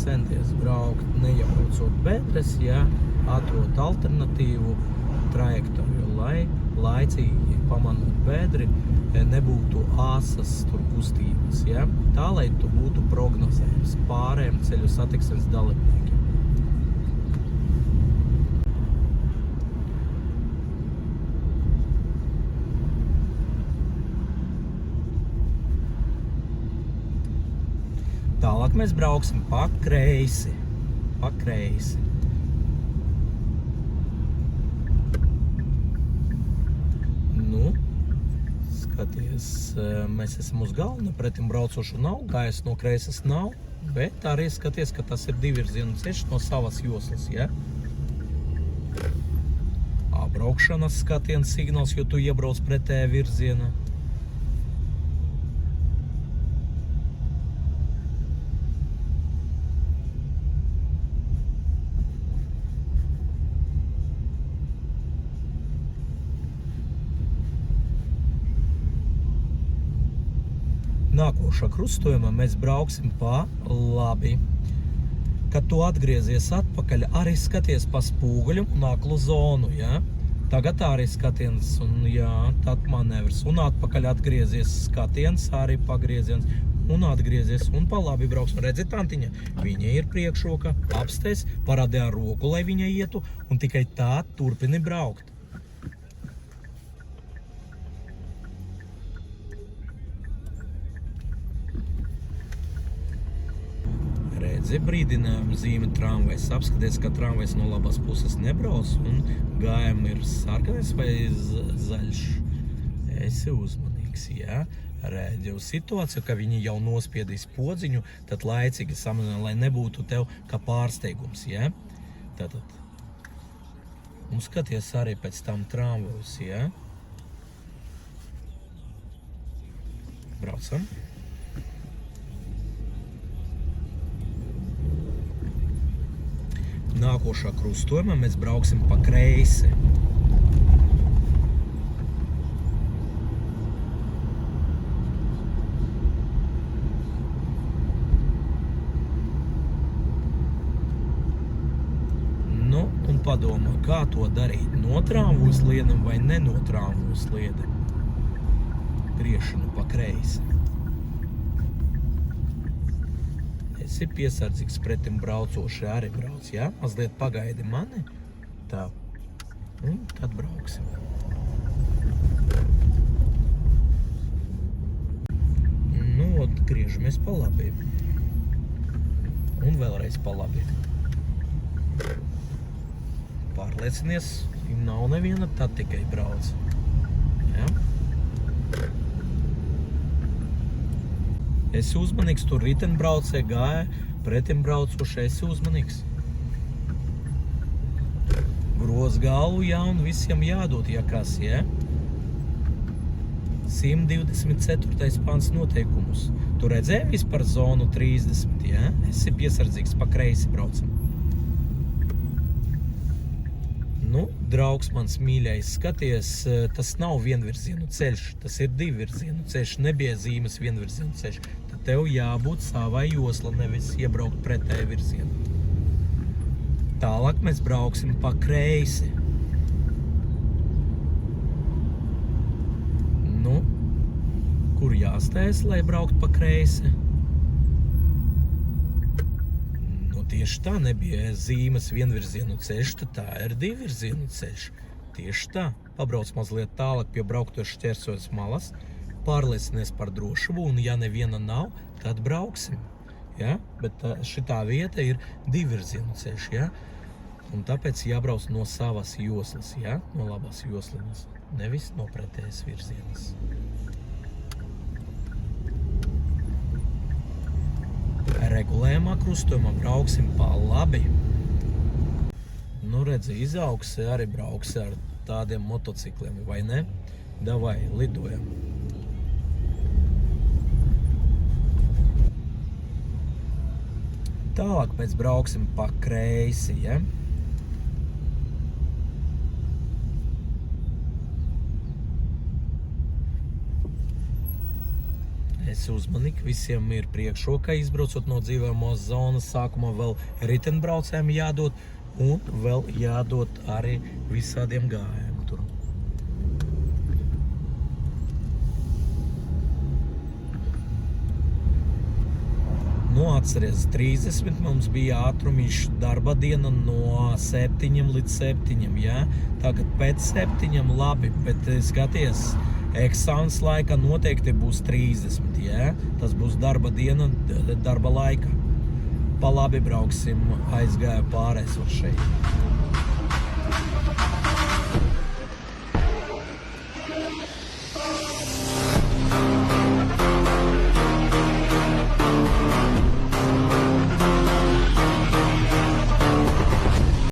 centies braukt nejaucot bedres, ja, atrod alternatīvu trajektoriju, lai laicīgi pamanot bedri, nebūtu āsas tur kustības, ja, tā, lai tu būtu prognozējums pārējiem ceļu satiksmes dalībniekiem. Tālāk mēs brauksim pa kreisi. Nu, skaties, mēs esam uz galvena, pretim braucošu nav, gaisa no kreisas nav, bet arī skaties, ka tas ir divirzienu ceļš no savas joslas, ja? Braukšanas skatiens signāls, jo tu iebrauc pretējā virzienā. Nākošā krustojumā mēs brauksim pa labi. Kad tu atgriezies atpakaļ, arī skaties pa spūguļu un aklu zonu, ja? Tagad arī skatiens un, jā, tad manevrs. Un atpakaļ atgriezies skatiens, arī pagrieziens. Un atgriezies un pa labi brauks. Un redzi, tantiņa, viņa ir priekšroka, apsteis, parādē ar roku, lai viņa ietu, un tikai tā turpini braukt. Redzi, brīdinājuma zīme tramvajs. Apskaties, ka tramvajs no labās puses nebrauc un gājumi ir sarkanais vai zaļš. Esi uzmanīgs, jā. Redzi uz situāciju, ka viņi jau nospiedīs podziņu, tad laicīgi samazina, lai nebūtu tev kā pārsteigums, jā. Tātad. Un skaties arī pēc tam tramvajus, jā. Braucam. Nākošā krustojumā mēs brauksim pa kreisi. Nu, un padomā, kā to darīt? No tramvaju sliedam vai ne no tramvaju sliedam? Griešanu pa kreisi. Esi piesardzīgs pretim braucoši arī brauc, ja? Mazliet pagaidi mani. Tā. Un tad brauksim. Nu, griežamies pa labi. Un vēlreiz pa labi. Pārliecinies, ja nav neviena, tad tikai brauc. Ja? Esi uzmanīgs, tur ritenbraucē gāja, pretim braucoši, esi uzmanīgs. Groz galvu, jā, un visiem jādod, ja kas, ja? 124. pants noteikumus. Tu redzēji vispār zonu 30, ja? Esi piesardzīgs, pa kreisi braucam. Nu, draugs mans mīļais, skaties, tas nav vienvirzienu ceļš, tas ir divvirzienu ceļš, nebija zīmes vienvirzienu ceļš. Tad tev jābūt savai josla, nevis iebraukt pretēju virzienu. Tālāk mēs brauksim pa kreisi. Nu, kur jāstājas, lai braukt pa kreisi? Tieši tā, nebija zīmes vienvirzienu ceļš, tad tā ir divvirzienu ceļš. Tieši tā. Pabrauc mazliet tālāk pie brauktojas šķērsojas malas, pārliecinies par drošumu, un ja neviena nav, tad brauksim. Ja? Bet šitā vieta ir divvirzienu ceļš, ja? Un tāpēc jābrauc no savas joslas, ja? No labās joslinas, nevis no pretējas virzienas. Regulējumā krustojumā brauksim pa labi. Nu, redzi, izaugs arī brauks ar tādiem motocikliem, vai ne? Davai, lidojam. Tālāk mēs brauksim pa kreisi, ja? Esi uzmanīgi, visiem ir priekšroka izbraucot no dzīvojamos zonas. Sākumā vēl ritenbraucējiem jādod un vēl jādod arī visādiem gājējiem tur. Nu, atceries, 30 mums bija ātrumiņš darba diena no 7 līdz 7, ja? Tagad pēc 7 labi, bet skaties, eksāmens laikā noteikti būs 30, ja? Tas būs darba diena, darba laika. Pa labi brauksim, aizgāju pārēs uz šeit.